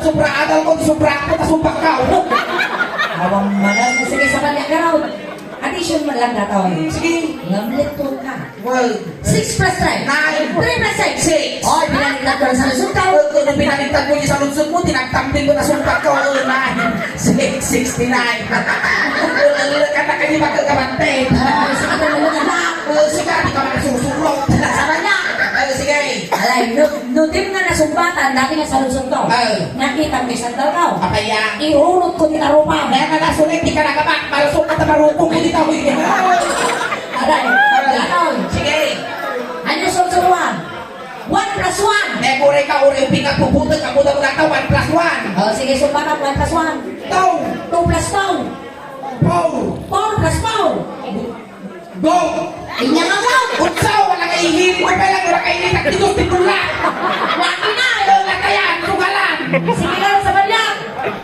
sobra adal ko, sobra ako, tasumpak ka. Awang manal. Sige, sa kanya ka raw. Addition mo lang gataw. Sige. Ngamlit to ka. Well, 6 plus 3. 3 9. plus 6. 6. Oh, pinalitan ko sa lusog ka. Kung pinalitan ko yung sa lunsod mo, tinagtampin ko na sumpak ko. 9. 6. 69. Kata kayo magkakabante. Sige ka naman na. Sige, di ka magsusulong. Sa kanya. Sige. Alay, nutim nga nasumbatan, dati nga sa lusog ko. Nakita mo isang daw ka. Papaya. Ihurot ko ni Karupa. Kaya nga nasulit, di ka nakabat. Malusok ka na marupong ko dito. Alay, gano'n. Sige. Ano sa lusog 1? 1 plus 1. Eh, kure ka, ure, uping ka, puputol ka, muda mo lang 1 plus 1. Oh, sige, sumbatan 1 plus 1. Tong. 2 plus 2. Pow. 4 plus 4. Go. Inya nga ka. Utsaw, wala kayo hihiri ko pala, wala kayo hihiri, nagtigot, titula. Laki na. Wala kaya, tugalan. Sige ka sa balyak.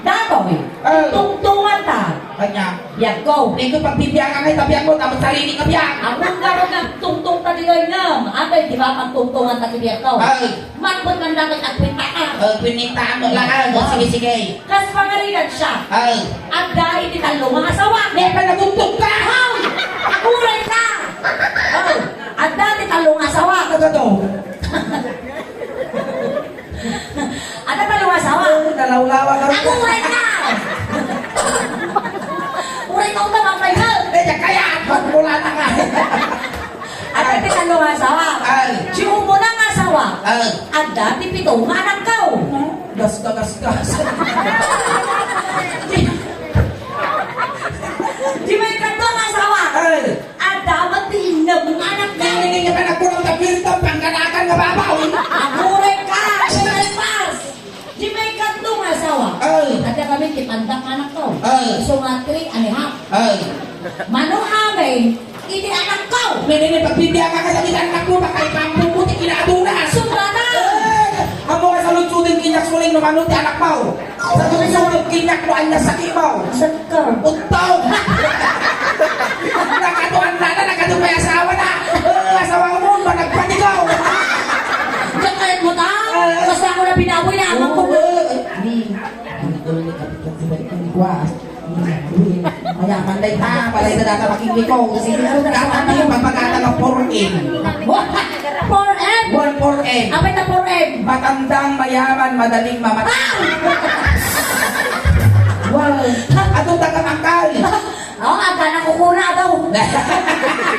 Dato eh. Tungtungan ta. Kanya, Yan, go. hindi ko pagbibiyakan kayo, tabihan mo, tapos sarili ka biyak. Ang garo ng tungtong ta diloy nam. Abay, di ba pang tungtungan ta kibiyat ko? Matpot ng dapat at pintaan. Pinitaan mo lang, sige, sige. Kas pangaligan siya. At dahil di talo mga asawa. May panaguntok ka. Akuray ka. Oh, at dati talo mga asawa. Ano to? At talo mga asawa. Nalaw-lawa ka rin. Akuray ka. Uray ka utang ang pahingal. Kaya, magmula na nga. At dati talo mga asawa. Siyo mo na nga asawa. At dati pito nga anak ka. Gas ka, gas ka. Di may kanto nga asawa. At dapat tinab ng anak ka. Hindi ka pa nagpunong tapirtong pangkanakan nga babaw. Akuray ka. Siyempre pas. Di may kanto nga asawa. At kami tipandak anak ko. So nga 3 and a half. Manong amin, ini anak ko. May pagbibiyakan ka sa anak mo, baka ipampuputi kinaadunan. Sobra na. Amo ka sa lutsudin kinyak suling numanot anak mo. Sa lutsudin kinyak mo anya sa kibaw. Sakar. Untaw! Nakatuan na, nakatupay asawa na. Asawa mo, nagpanigaw. Diyan kalit mo ta. Basta ako na binaboy na amang ko. Kaya manday ta, palay na data makikikaw. Kasi data na yung magpagkata ng 4M. 4M. 4M. Apay na 4M. Matandang, mayaman, madaling mamatay. Wow! Atong taga-mangkal. Oo, aga na kukuna daw.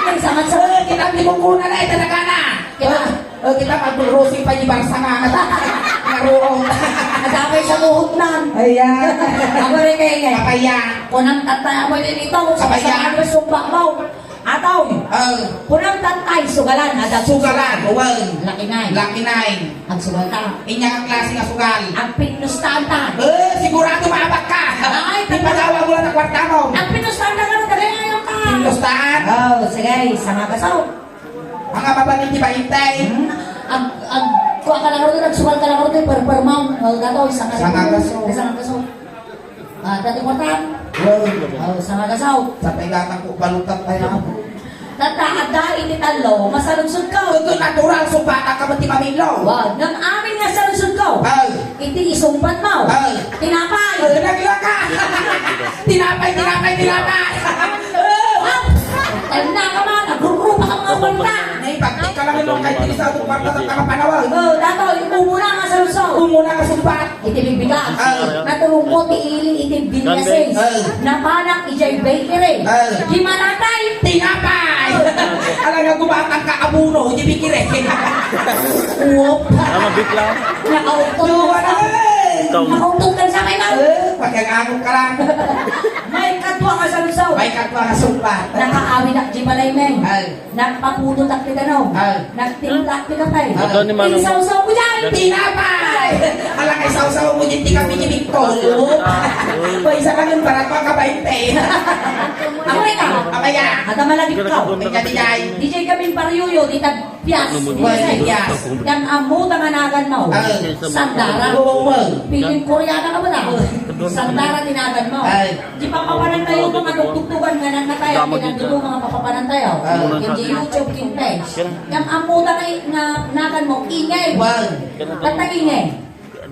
Ay, samat-samat. Kita mo kuna na, ito na ka na. Kita mag-rosing pa yung barsa nga. Naroon. Adapay sa buhot nan. Ayan. Ako rin kayo. Papaya. Kunang tatay mo din ito. Kapaya. Sa sumpa mo. Ataw. Kunang tatay. Sugalan. Sugalan. Uwal. Lakinay. Lakinay. Ang sugal ka. Inya ang klase nga sugal. Ang pinustaan ta. Sigurado maabak ka. Ay, Di padawa mo lang na kwarta mo. Ang pinustaan na gano'n. Dali ngayon ka. Pinustaan. Oh, sige. Sama ka sa. Ang mabalit di ba hintay? Kuha ka lang rin. Nagsugal ka lang rin. Permaw. Gato. Isang Sangagaso. Isang gaso. Dati kwartaan. Oh, sama ka sa. Sa paigatang ko, balutan tayo na ako. Tataada ini talo, masalunsod ka. Ito natural, sumpata ka ba ti mamilo? Wag, nang amin nga salunsod ka. Iti isumpat mo. Tinapay. Nagla ka! Tinapay, tinapay, tinapay! Tanda ka man, nagrurupa ka mga kwenta. Nay, pagtik ka lang yung kahit sa itong kwarta ng kamapanawag. Dato, umuna nga salunsod. Umuna ka sumpat. Iti bigbigan. Natulong ko ti ili iti binyases. Napanak ijay bakery. Gimanatay. Tinapay! Alam nga gumatang ka abuno, hindi bikire. Uwop. Bigla. Nakautong Tuwa ka. na Nakautong ka sa may mga. pagkagagong ka lang. May katwa nga salunsod. May katwa ka sumpat. Nakaawi na di balay meng. Nagpapuno tak ti tanong. Nagtimlak ti kapay. Ito ni Manong. Isaw-saw mo dyan. Tinapay! Alang ay saw-saw mo, hindi kami nimikol. May isa ka nun, barat pa ka 20. Amoy ka. Amaya. Ada malagip ka. May kadiyay. DJ kami pariyuyo, di tagpias. Yes. Yang amo tanganagan mo. Sandara. Piling Koreana ka ba na? Sandara tinagan mo. Di pa papanan tayo kung matutugtugan nga nang tayo. Pinagdulo mga papapanan tayo. Yung di YouTube, yung page. Yang amo tanganagan mo, ingay. Katang ingay.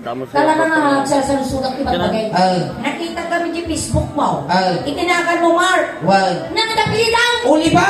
Talaga nga nagsasalusudak ibang bagay. Nakita kami di Facebook mo. Itinagan mo, Mark. Nang napilitan! Uli ba?